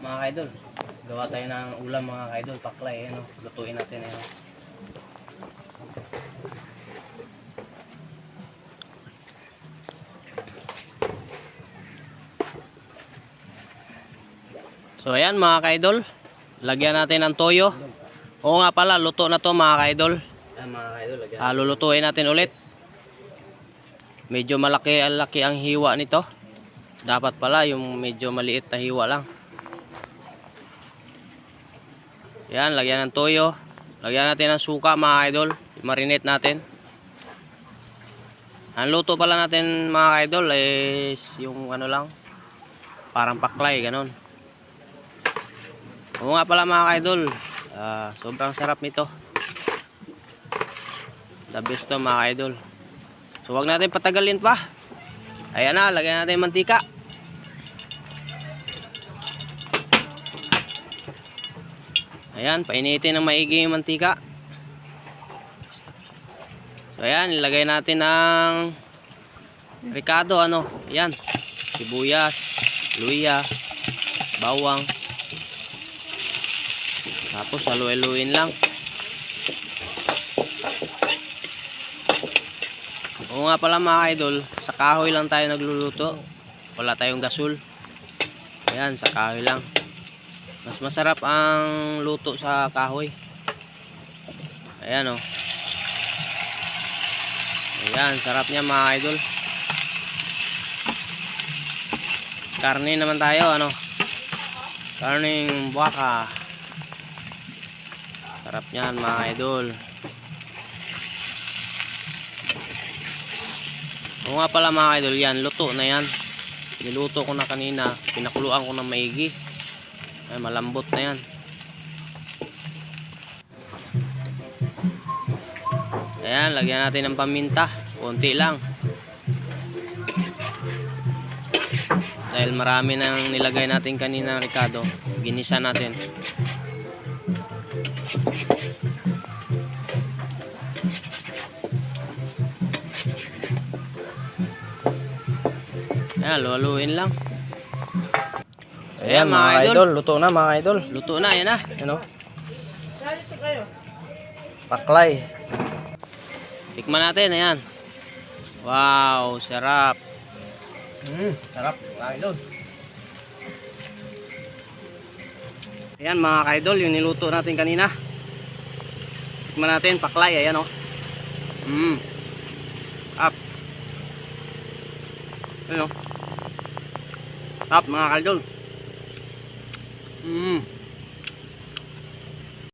mga kaidol. Gawa tayo ng ulam mga kaidol, paklay, ano, lutuin natin ano. So ayan mga kaidol, lagyan natin ng toyo. Oo nga pala, luto na to mga kaidol. Mga kaidol, lulutuin natin ulit. Medyo malaki ang hiwa nito. Dapat pala yung medyo maliit na hiwa lang. Yan, lagyan ng toyo. Lagyan natin ng suka mga idol. I-marinate natin. Ang luto pala natin mga idol is yung ano lang, parang paklay, ganon. Oo nga pala mga idol, sobrang sarap nito. The best to mga idol. So wag natin patagalin pa. Ayan na, lagyan natin mantika. Ayan, painitin ng maigi yung mantika. So ayan, ilagay natin ng ricado, ano, ayan, sibuyas, luya, bawang. Tapos halu-haluin lang. Oo nga pala mga idol, sa kahoy lang tayo nagluluto. Wala tayong gasol. Ayan, sa kahoy lang. Mas masarap ang luto sa kahoy. Ayan o. Ayan, sarap niya mga idol. Karne naman tayo, ano. Karning baka. Sarap niyan mga idol. Oo nga pala mga idol, yan, luto na yan. Niluto ko na kanina, pinakuluan ko na maigi. Ay, malambot na yan. Ayan, lagyan natin ng paminta, konti lang. Dahil marami nang nilagay natin kanina ng ricado, ginisa natin. Ayan, luwaluin lang. Ayan mga idol, luto na mga idol. Luto na, ayan na. Ano? Paklay. Tikman natin, ayan. Wow, sarap. Sarap mga idol. Ayan mga idol, yung niluto natin kanina. Tikman natin, paklay, ayan o. Up. Ayan o. Up mga idol.